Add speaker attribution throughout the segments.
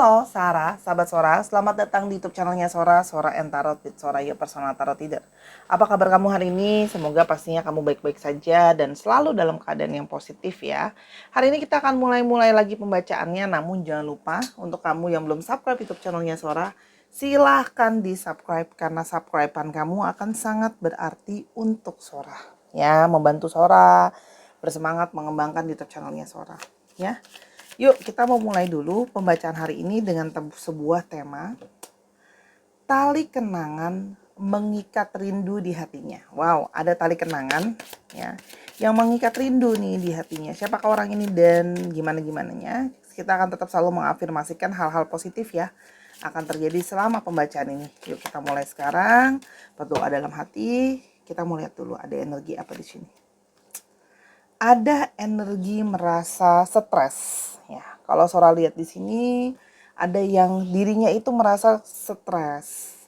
Speaker 1: Halo Sarah, sahabat Sora, selamat datang di YouTube channelnya Sora, Sora and Tarot with Sora, your personal tarot reader. Apa kabar kamu hari ini? Semoga pastinya kamu baik-baik saja dan selalu dalam keadaan yang positif ya. Hari ini kita akan mulai lagi pembacaannya, namun jangan lupa untuk kamu yang belum subscribe YouTube channelnya Sora, silahkan di subscribe karena subscribe-an kamu akan sangat berarti untuk Sora. Ya, membantu Sora bersemangat mengembangkan YouTube channelnya Sora. Ya. Yuk kita mau mulai dulu pembacaan hari ini dengan sebuah tema tali kenangan mengikat rindu di hatinya. Wow, ada tali kenangan ya yang mengikat rindu nih di hatinya. Siapakah orang ini dan gimana-gimananya? Kita akan tetap selalu mengafirmasikan hal-hal positif ya akan terjadi selama pembacaan ini. Yuk kita mulai sekarang. Berdoa dalam hati. Kita mau lihat dulu ada energi apa di sini. Ada energi merasa stres. Ya, kalau Sora lihat di sini ada yang dirinya itu merasa stres.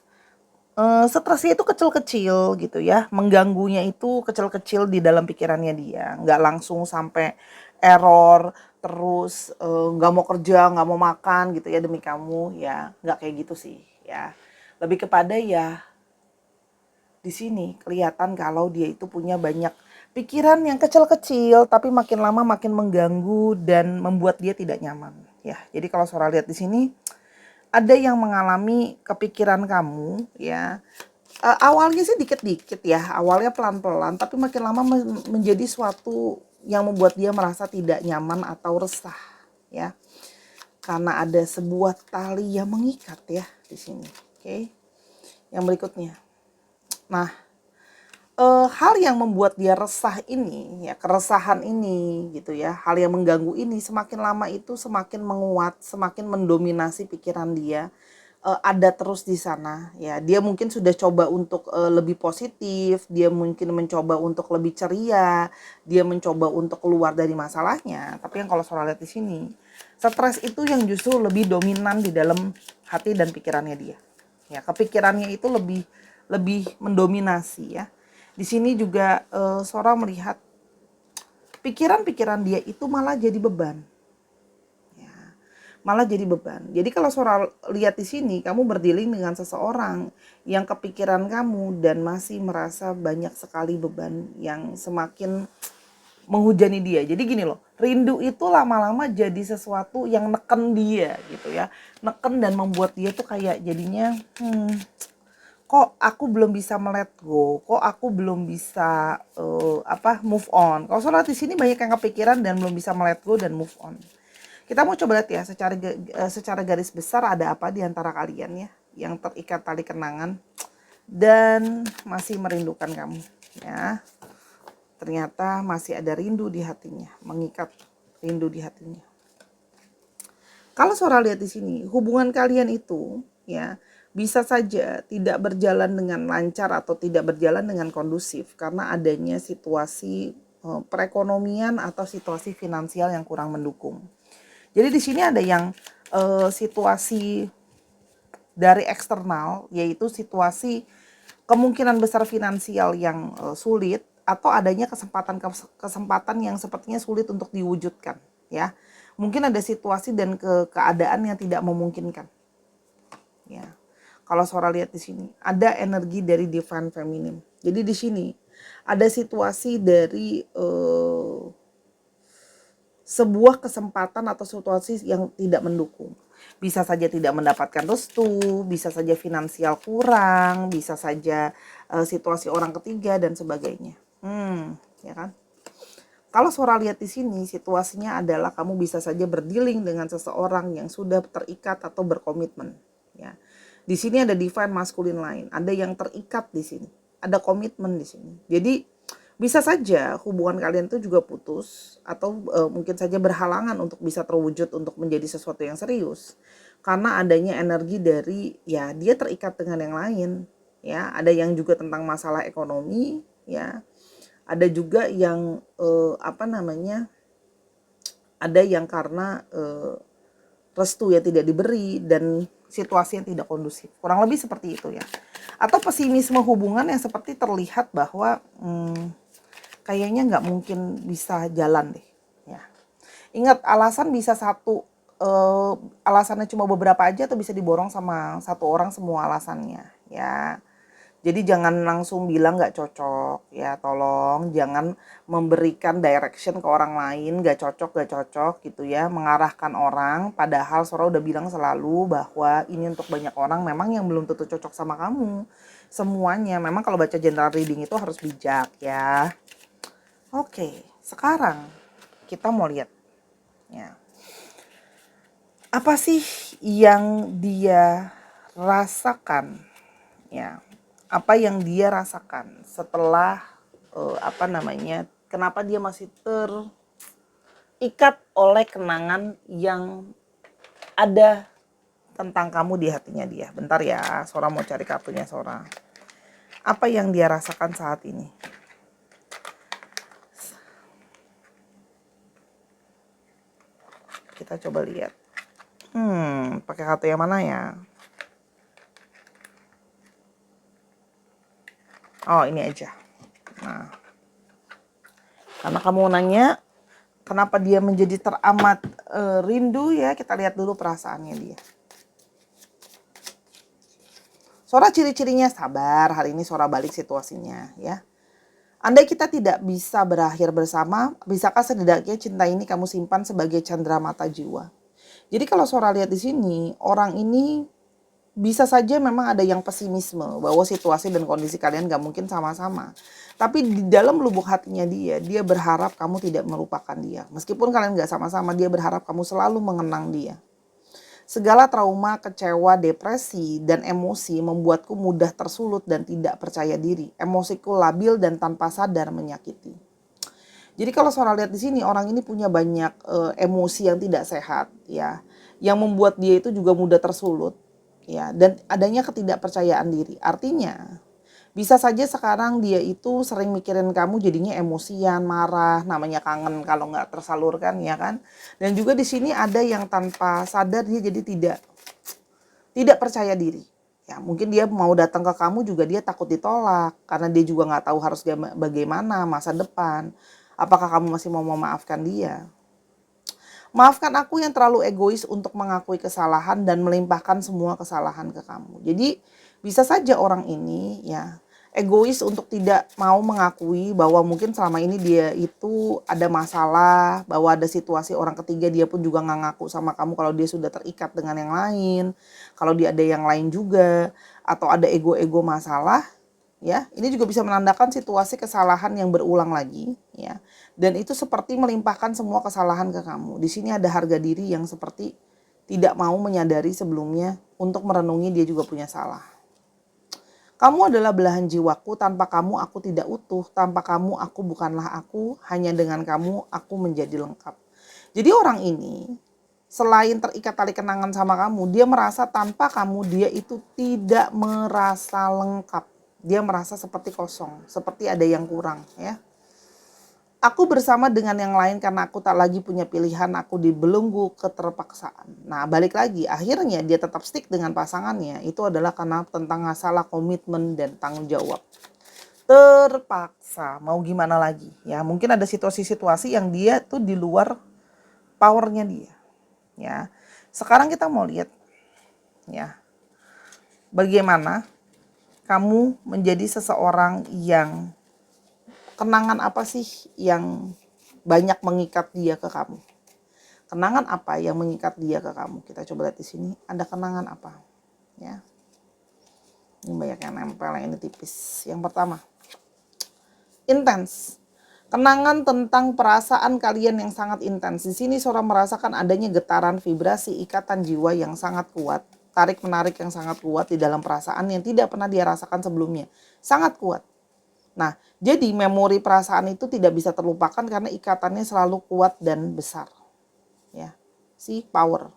Speaker 1: Stresnya itu kecil-kecil gitu ya, mengganggunya itu kecil-kecil di dalam pikirannya dia, nggak langsung sampai error, terus nggak mau kerja, nggak mau makan gitu ya demi kamu ya, nggak kayak gitu sih ya. Lebih kepada ya di sini kelihatan kalau dia itu punya banyak pikiran yang kecil-kecil tapi makin lama makin mengganggu dan membuat dia tidak nyaman ya. Jadi kalau Sora lihat di sini ada yang mengalami kepikiran kamu ya. Awalnya sih dikit-dikit ya, awalnya pelan-pelan tapi makin lama menjadi suatu yang membuat dia merasa tidak nyaman atau resah ya. Karena ada sebuah tali yang mengikat ya di sini. Oke. Yang berikutnya. Nah, hal yang membuat dia resah ini, ya keresahan ini gitu ya, hal yang mengganggu ini semakin lama itu semakin menguat, semakin mendominasi pikiran dia, ada terus di sana ya. Dia mungkin sudah coba untuk lebih positif, dia mungkin mencoba untuk lebih ceria, dia mencoba untuk keluar dari masalahnya. Tapi yang kalau Sora lihat di sini, stres itu yang justru lebih dominan di dalam hati dan pikirannya dia. Ya, kepikirannya itu lebih lebih mendominasi ya. Di sini juga Sora melihat pikiran-pikiran dia itu malah jadi beban. Ya, malah jadi beban. Jadi kalau Sora lihat di sini, kamu berdealing dengan seseorang yang kepikiran kamu dan masih merasa banyak sekali beban yang semakin menghujani dia. Jadi gini loh, rindu itu lama-lama jadi sesuatu yang neken dia gitu ya. Neken dan membuat dia tuh kayak jadinya kok aku belum bisa let go, kok aku belum bisa move on. Kalau soal di sini banyak yang kepikiran dan belum bisa let go dan move on. Kita mau coba lihat ya secara garis besar ada apa di antara kalian ya yang terikat tali kenangan dan masih merindukan kamu ya. Ternyata masih ada rindu di hatinya, mengikat rindu di hatinya. Kalau Sora lihat di sini, hubungan kalian itu ya bisa saja tidak berjalan dengan lancar atau tidak berjalan dengan kondusif karena adanya situasi perekonomian atau situasi finansial yang kurang mendukung. Jadi di sini ada yang situasi dari eksternal, yaitu situasi kemungkinan besar finansial yang sulit atau adanya kesempatan yang sepertinya sulit untuk diwujudkan ya. Mungkin ada situasi dan keadaan yang tidak memungkinkan. Ya. Kalau Sora lihat di sini, ada energi dari divine feminine. Jadi di sini ada situasi dari sebuah kesempatan atau situasi yang tidak mendukung. Bisa saja tidak mendapatkan restu, bisa saja finansial kurang, bisa saja situasi orang ketiga dan sebagainya. Ya kan? Kalau Sora lihat di sini, situasinya adalah kamu bisa saja berdealing dengan seseorang yang sudah terikat atau berkomitmen. Ya, di sini ada divine masculine lain, ada yang terikat di sini, ada komitmen di sini. Jadi bisa saja hubungan kalian itu juga putus atau mungkin saja berhalangan untuk bisa terwujud untuk menjadi sesuatu yang serius karena adanya energi dari ya dia terikat dengan yang lain. Ya, ada yang juga tentang masalah ekonomi ya. Ada juga yang ada yang karena restu yang tidak diberi dan situasi yang tidak kondusif. Kurang lebih seperti itu ya. Atau pesimisme hubungan yang seperti terlihat bahwa kayaknya nggak mungkin bisa jalan deh. Ya. Ingat alasan bisa satu alasannya cuma beberapa aja atau bisa diborong sama satu orang semua alasannya ya. Jadi jangan langsung bilang nggak cocok ya, tolong jangan memberikan direction ke orang lain nggak cocok gitu ya, mengarahkan orang padahal Sora udah bilang selalu bahwa ini untuk banyak orang memang yang belum tentu cocok sama kamu. Semuanya memang kalau baca general reading itu harus bijak ya. Oke, sekarang kita mau lihat ya. Apa sih yang dia rasakan ya? Apa yang dia rasakan setelah kenapa dia masih terikat oleh kenangan yang ada tentang kamu di hatinya dia. Bentar ya, Sora mau cari kartunya Sora. Apa yang dia rasakan saat ini? Kita coba lihat. Pakai kartu yang mana ya? Oh, ini aja. Nah, karena kamu nanya kenapa dia menjadi teramat rindu ya, kita lihat dulu perasaannya dia. Sora ciri-cirinya sabar, hari ini Sora balik situasinya ya. Andai kita tidak bisa berakhir bersama, bisakah setidaknya cinta ini kamu simpan sebagai cendramata jiwa? Jadi kalau Sora lihat di sini, orang ini bisa saja memang ada yang pesimisme bahwa situasi dan kondisi kalian gak mungkin sama-sama. Tapi di dalam lubuk hatinya dia berharap kamu tidak melupakan dia. Meskipun kalian gak sama-sama, dia berharap kamu selalu mengenang dia. Segala trauma, kecewa, depresi, dan emosi membuatku mudah tersulut dan tidak percaya diri. Emosiku labil dan tanpa sadar menyakiti. Jadi kalau Sora lihat di sini orang ini punya banyak emosi yang tidak sehat ya, yang membuat dia itu juga mudah tersulut ya, dan adanya ketidakpercayaan diri. Artinya bisa saja sekarang dia itu sering mikirin kamu jadinya emosian, marah, namanya kangen kalau nggak tersalurkan ya kan. Dan juga di sini ada yang tanpa sadar dia jadi tidak percaya diri. Ya, mungkin dia mau datang ke kamu juga dia takut ditolak karena dia juga nggak tahu harus bagaimana masa depan. Apakah kamu masih mau memaafkan dia? Maafkan aku yang terlalu egois untuk mengakui kesalahan dan melimpahkan semua kesalahan ke kamu. Jadi bisa saja orang ini ya egois untuk tidak mau mengakui bahwa mungkin selama ini dia itu ada masalah, bahwa ada situasi orang ketiga dia pun juga nggak ngaku sama kamu kalau dia sudah terikat dengan yang lain, kalau dia ada yang lain juga, atau ada ego-ego masalah ya. Ini juga bisa menandakan situasi kesalahan yang berulang lagi ya. Dan itu seperti melimpahkan semua kesalahan ke kamu. Di sini ada harga diri yang seperti tidak mau menyadari sebelumnya untuk merenungi dia juga punya salah. Kamu adalah belahan jiwaku, tanpa kamu aku tidak utuh, tanpa kamu aku bukanlah aku, hanya dengan kamu aku menjadi lengkap. Jadi orang ini selain terikat tali kenangan sama kamu, dia merasa tanpa kamu dia itu tidak merasa lengkap. Dia merasa seperti kosong, seperti ada yang kurang ya. Aku bersama dengan yang lain karena aku tak lagi punya pilihan, aku dibelenggu keterpaksaan. Nah balik lagi, akhirnya dia tetap stick dengan pasangannya, itu adalah karena tentang masalah komitmen dan tanggung jawab. Terpaksa, mau gimana lagi ya, mungkin ada situasi-situasi yang dia tuh di luar powernya dia ya. Sekarang kita mau lihat ya, bagaimana kamu menjadi seseorang yang kenangan apa sih yang banyak mengikat dia ke kamu? Kenangan apa yang mengikat dia ke kamu? Kita coba lihat di sini, ada kenangan apa? Ya. Ini banyak yang nempel, yang ini tipis. Yang pertama, intens. Kenangan tentang perasaan kalian yang sangat intens. Di sini Sora merasakan adanya getaran vibrasi ikatan jiwa yang sangat kuat. Tarik menarik yang sangat kuat di dalam perasaan yang tidak pernah dia rasakan sebelumnya. Sangat kuat. Nah, jadi memori perasaan itu tidak bisa terlupakan karena ikatannya selalu kuat dan besar. Ya, power.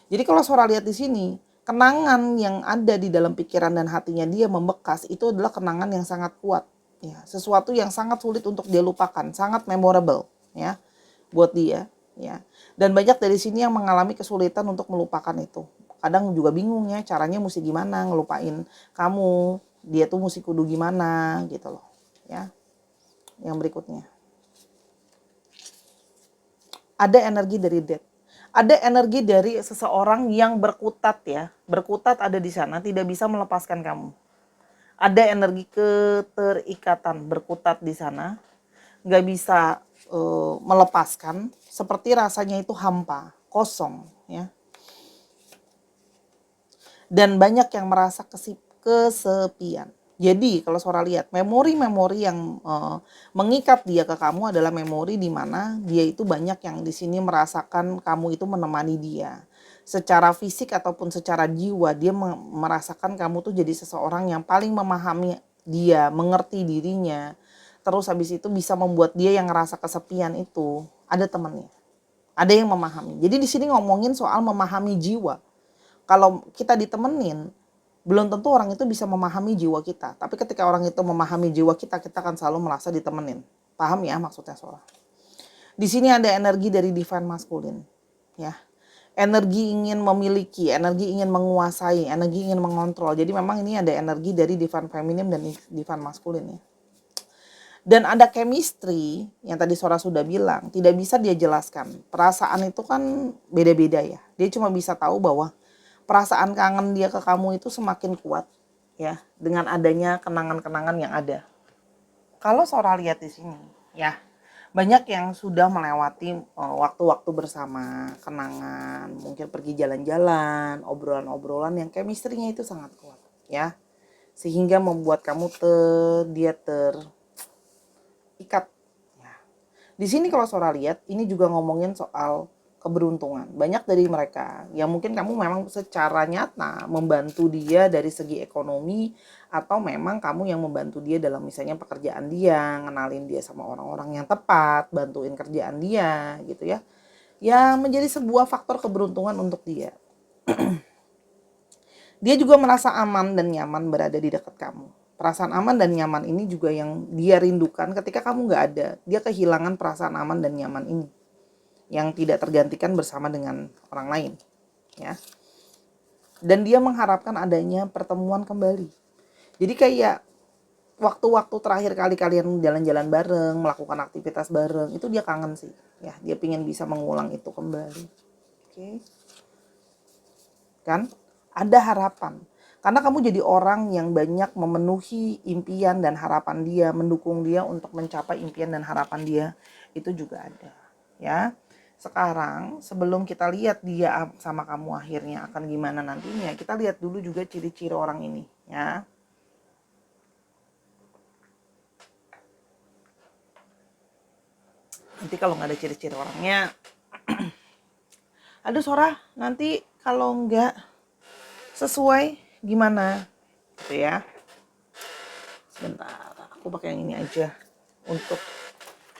Speaker 1: Jadi kalau Sora lihat di sini, kenangan yang ada di dalam pikiran dan hatinya dia membekas itu adalah kenangan yang sangat kuat. Ya, sesuatu yang sangat sulit untuk dia lupakan, sangat memorable ya buat dia ya. Dan banyak dari sini yang mengalami kesulitan untuk melupakan itu. Kadang juga bingung ya caranya mesti gimana ngelupain kamu, dia tuh mesti kudu gimana gitu loh ya. Yang berikutnya, ada energi dari death. Ada energi dari seseorang yang berkutat ya. Berkutat ada di sana, tidak bisa melepaskan kamu. Ada energi keterikatan berkutat di sana, nggak bisa melepaskan, seperti rasanya itu hampa, kosong ya. Dan banyak yang merasa kesepian. Jadi kalau Sora lihat memori-memori yang mengikat dia ke kamu adalah memori di mana dia itu banyak yang di sini merasakan kamu itu menemani dia. Secara fisik ataupun secara jiwa dia merasakan kamu tuh jadi seseorang yang paling memahami dia, mengerti dirinya. Terus habis itu bisa membuat dia yang ngerasa kesepian itu ada temannya. Ada yang memahami. Jadi di sini ngomongin soal memahami jiwa. Kalau kita ditemenin, belum tentu orang itu bisa memahami jiwa kita. Tapi ketika orang itu memahami jiwa kita, kita akan selalu merasa ditemenin. Paham ya maksudnya Sora? Di sini ada energi dari divine maskulin, ya. Energi ingin memiliki, energi ingin menguasai, energi ingin mengontrol. Jadi memang ini ada energi dari divine feminim dan divine maskulin ya. Dan ada chemistry yang tadi Sora sudah bilang, tidak bisa dia jelaskan. Perasaan itu kan beda-beda ya. Dia cuma bisa tahu bahwa perasaan kangen dia ke kamu itu semakin kuat ya dengan adanya kenangan-kenangan yang ada. Kalau Sora lihat di sini ya, banyak yang sudah melewati waktu-waktu bersama, kenangan, mungkin pergi jalan-jalan, obrolan-obrolan yang chemistry-nya itu sangat kuat ya. Sehingga membuat kamu dia terikat. Ya. Di sini kalau Sora lihat ini juga ngomongin soal keberuntungan. Banyak dari mereka yang mungkin kamu memang secara nyata membantu dia dari segi ekonomi, atau memang kamu yang membantu dia dalam misalnya pekerjaan dia, ngenalin dia sama orang-orang yang tepat, bantuin kerjaan dia gitu ya. Ya menjadi sebuah faktor keberuntungan untuk dia. Dia juga merasa aman dan nyaman berada di dekat kamu. Perasaan aman dan nyaman ini juga yang dia rindukan ketika kamu nggak ada. Dia kehilangan perasaan aman dan nyaman ini yang tidak tergantikan bersama dengan orang lain ya. Dan dia mengharapkan adanya pertemuan kembali. Jadi kayak waktu-waktu terakhir kali kalian jalan-jalan bareng, melakukan aktivitas bareng, itu dia kangen sih ya. Dia pengen bisa mengulang itu kembali. Oke. Kan ada harapan karena kamu jadi orang yang banyak memenuhi impian dan harapan dia, mendukung dia untuk mencapai impian dan harapan dia, itu juga ada ya. Sekarang sebelum kita lihat dia sama kamu akhirnya akan gimana nantinya, kita lihat dulu juga ciri-ciri orang ini ya. Nanti kalau nggak ada ciri-ciri orangnya, aduh Sora, nanti kalau nggak sesuai gimana gitu ya. Sebentar, aku pakai yang ini aja untuk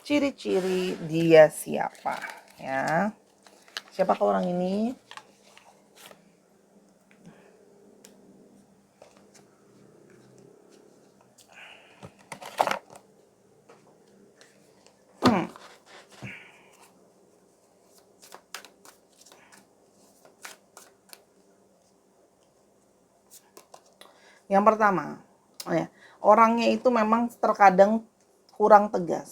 Speaker 1: ciri-ciri dia siapa ya. Siapakah orang ini? Yang pertama, orangnya itu memang terkadang kurang tegas,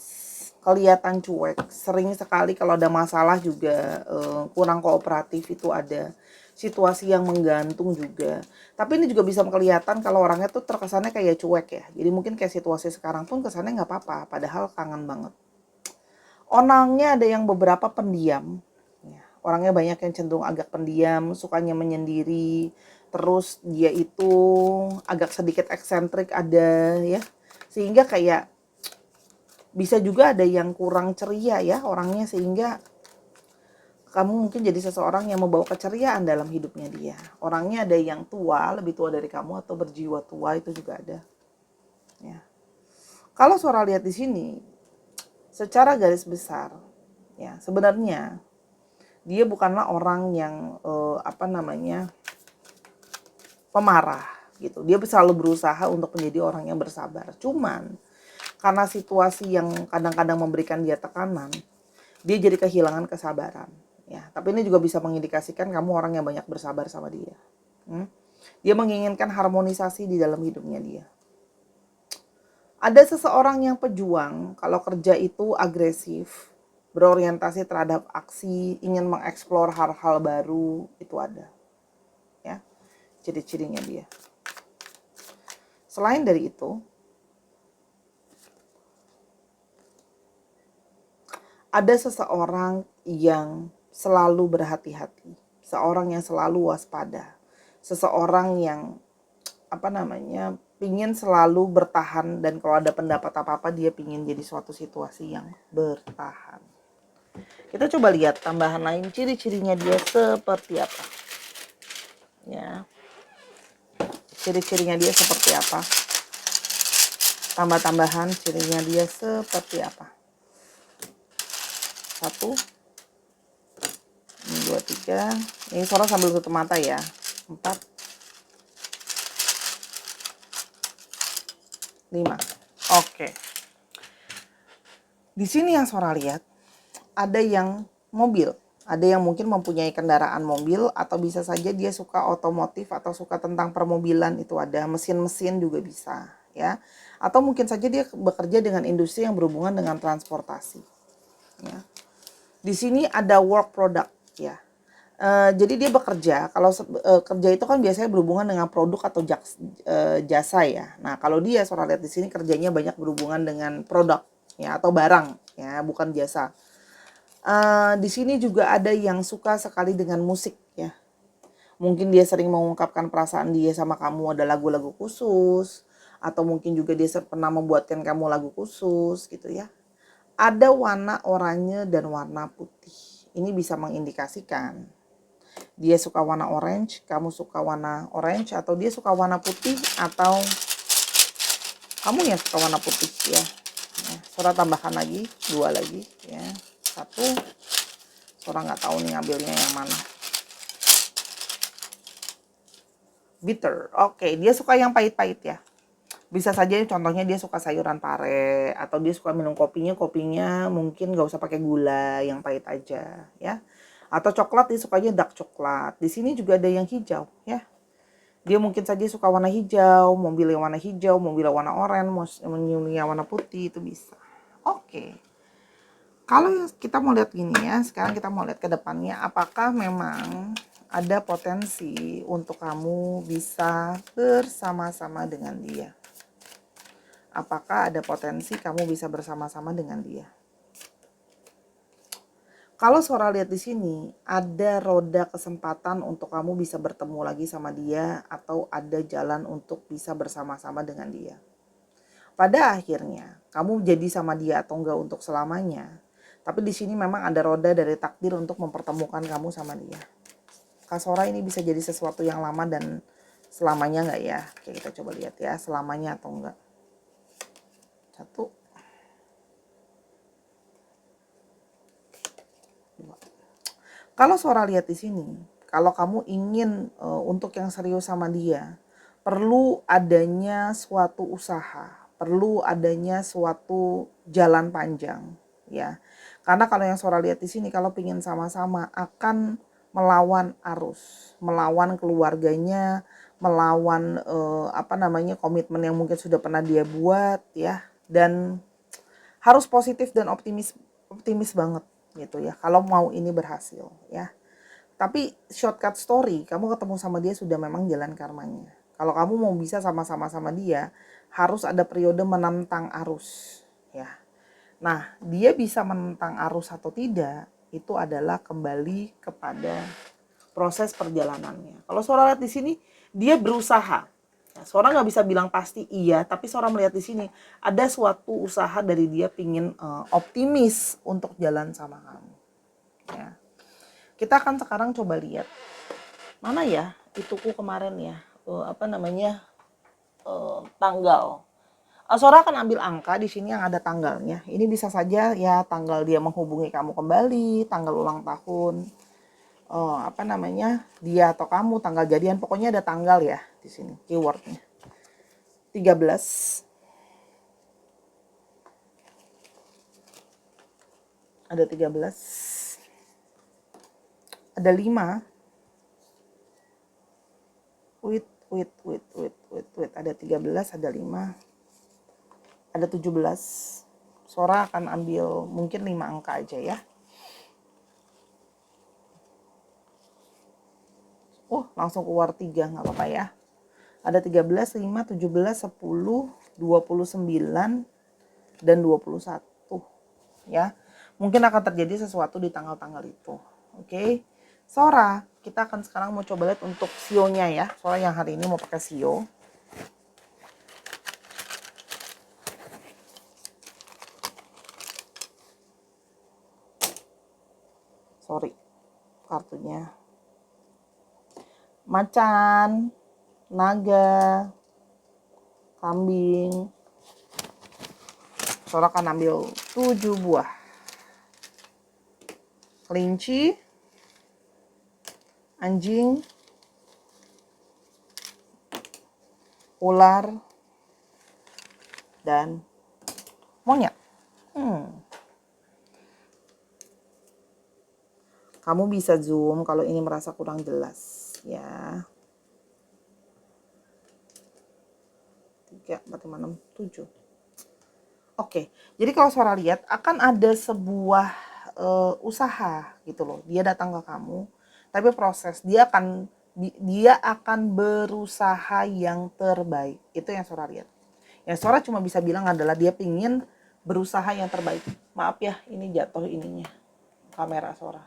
Speaker 1: kelihatan cuek, sering sekali kalau ada masalah juga kurang kooperatif, itu ada situasi yang menggantung juga. Tapi ini juga bisa kelihatan kalau orangnya tuh terkesannya kayak cuek ya. Jadi mungkin kayak situasi sekarang pun kesannya nggak apa-apa, padahal kangen banget. Orangnya ada yang beberapa pendiam. Orangnya banyak yang cenderung agak pendiam, sukanya menyendiri. Terus dia itu agak sedikit eksentrik ada ya. Sehingga kayak bisa juga ada yang kurang ceria ya orangnya, sehingga kamu mungkin jadi seseorang yang membawa keceriaan dalam hidupnya dia. Orangnya ada yang tua, lebih tua dari kamu atau berjiwa tua, itu juga ada. Ya. Kalau Sora lihat di sini, secara garis besar, ya sebenarnya dia bukanlah orang yang pemarah gitu. Dia selalu berusaha untuk menjadi orang yang bersabar. Cuman karena situasi yang kadang-kadang memberikan dia tekanan, dia jadi kehilangan kesabaran. Ya, tapi ini juga bisa mengindikasikan kamu orang yang banyak bersabar sama dia. Dia menginginkan harmonisasi di dalam hidupnya dia. Ada seseorang yang pejuang, kalau kerja itu agresif, berorientasi terhadap aksi, ingin mengeksplor hal-hal baru, itu ada. Ya, ciri-cirinya dia. Selain dari itu, ada seseorang yang selalu berhati-hati, seorang yang selalu waspada, seseorang yang pingin selalu bertahan, dan kalau ada pendapat apa-apa dia pingin jadi suatu situasi yang bertahan. Kita coba lihat tambahan lain, ciri-cirinya dia seperti apa. Ya, ciri-cirinya dia seperti apa. Tambah-tambahan cirinya dia seperti apa. 1, 2, 3. Ini Sora sambil tutup mata ya. 4, 5. Oke. Di sini yang Sora lihat ada yang mobil, ada yang mungkin mempunyai kendaraan mobil, atau bisa saja dia suka otomotif atau suka tentang permobilan, itu ada, mesin-mesin juga bisa ya. Atau mungkin saja dia bekerja dengan industri yang berhubungan dengan transportasi ya. Di sini ada work product ya. Jadi dia bekerja, kalau kerja itu kan biasanya berhubungan dengan produk atau jasa ya. Nah, kalau dia Sora lihat di sini kerjanya banyak berhubungan dengan produk ya, atau barang ya, bukan jasa. Di sini juga ada yang suka sekali dengan musik ya. Mungkin dia sering mengungkapkan perasaan dia sama kamu, ada lagu-lagu khusus, atau mungkin juga dia pernah membuatkan kamu lagu khusus gitu ya. Ada warna oranye dan warna putih. Ini bisa mengindikasikan dia suka warna orange, kamu suka warna orange, atau dia suka warna putih, atau kamu yang suka warna putih ya. Sora tambahkan lagi 2 lagi ya. 1, Sora nggak tahu nih ngambilnya yang mana. Bitter. Oke, dia suka yang pahit-pahit ya. Bisa saja contohnya dia suka sayuran pare, atau dia suka minum kopinya mungkin nggak usah pakai gula, yang pahit aja ya. Atau coklat, dia sukanya dark coklat. Di sini juga ada yang hijau ya. Dia mungkin saja suka warna hijau, mobilnya warna hijau, mobilnya warna oranye, mobilnya warna putih, itu bisa. Oke. Kalau kita mau lihat gini ya, sekarang kita mau lihat ke depannya, apakah memang ada potensi untuk kamu bisa bersama-sama dengan dia. Apakah ada potensi kamu bisa bersama-sama dengan dia. Kalau Sora lihat di sini, ada roda kesempatan untuk kamu bisa bertemu lagi sama dia, atau ada jalan untuk bisa bersama-sama dengan dia. Pada akhirnya, kamu jadi sama dia atau enggak untuk selamanya. Tapi di sini memang ada roda dari takdir untuk mempertemukan kamu sama dia. Kak Sora, ini bisa jadi sesuatu yang lama dan selamanya enggak ya? Oke, kita coba lihat ya, selamanya atau enggak. 1, 2. Kalau Sora lihat di sini, kalau kamu ingin untuk yang serius sama dia, perlu adanya suatu usaha, perlu adanya suatu jalan panjang, ya. Karena kalau yang Sora lihat di sini, kalau ingin sama-sama akan melawan arus, melawan keluarganya, melawan komitmen yang mungkin sudah pernah dia buat, ya. Dan harus positif dan optimis banget gitu ya, kalau mau ini berhasil ya. Tapi shortcut story, kamu ketemu sama dia sudah memang jalan karmanya. Kalau kamu mau bisa sama-sama sama dia, harus ada periode menentang arus ya. Nah, dia bisa menentang arus atau tidak, itu adalah kembali kepada proses perjalanannya. Kalau Sora lihat di sini, dia berusaha. Nah, Sora nggak bisa bilang pasti iya, tapi Sora melihat di sini ada suatu usaha dari dia pingin optimis untuk jalan sama kamu. Ya. Kita akan sekarang coba lihat mana ya ituku kemarin ya, tanggal. Sora akan ambil angka di sini yang ada tanggalnya. Ini bisa saja ya tanggal dia menghubungi kamu kembali, tanggal ulang tahun, dia atau kamu, tanggal jadian, pokoknya ada tanggal ya di sini keywordnya. 13, ada 13, ada 5, wait, ada 13, ada 5, ada 17, Sora akan ambil mungkin 5 angka aja ya. Langsung keluar 3, nggak apa-apa ya. Ada 13, 5, 17, 10, 29, dan 21 ya. Mungkin akan terjadi sesuatu di tanggal-tanggal itu. Oke. Sora, kita akan sekarang mau coba lihat untuk sionya ya. Sora yang hari ini mau pakai sio. Sorry, kartunya. Macan, naga, kambing. Sora akan ambil 7 buah. Kelinci, anjing, ular, dan monyet. Kamu bisa zoom kalau ini merasa kurang jelas ya. 3, 4, 5, 6, 7. Oke, jadi kalau Sora lihat akan ada sebuah usaha gitu loh. Dia datang ke kamu, tapi proses dia akan berusaha yang terbaik. Itu yang Sora lihat. Yang Sora cuma bisa bilang adalah dia pingin berusaha yang terbaik. Maaf ya, ini jatuh ininya kamera Sora.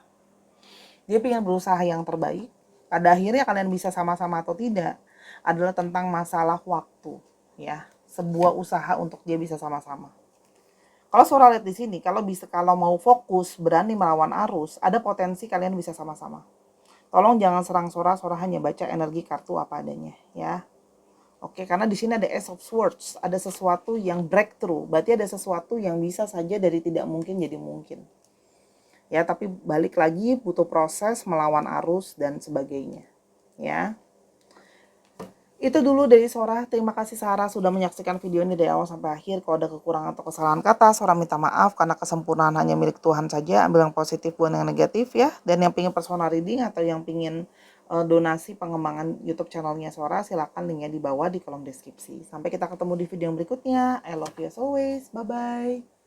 Speaker 1: Dia pingin berusaha yang terbaik. Pada akhirnya kalian bisa sama-sama atau tidak adalah tentang masalah waktu ya. Sebuah usaha untuk dia bisa sama-sama. Kalau Sora lihat di sini, kalau mau fokus, berani melawan arus, ada potensi kalian bisa sama-sama. Tolong jangan serang Sora hanya baca energi kartu apa adanya ya. Oke, karena di sini ada Ace of Swords, ada sesuatu yang breakthrough, berarti ada sesuatu yang bisa saja dari tidak mungkin jadi mungkin. Ya, tapi balik lagi butuh proses melawan arus dan sebagainya. Ya. Itu dulu dari Sora. Terima kasih Sarah sudah menyaksikan video ini dari awal sampai akhir. Kalau ada kekurangan atau kesalahan kata, Sora minta maaf karena kesempurnaan hanya milik Tuhan saja. Ambil yang positif bukan yang negatif ya. Dan yang pingin personal reading atau yang pingin donasi pengembangan YouTube channelnya Sora, silakan linknya di bawah di kolom deskripsi. Sampai kita ketemu di video yang berikutnya. I love you as always. Bye bye.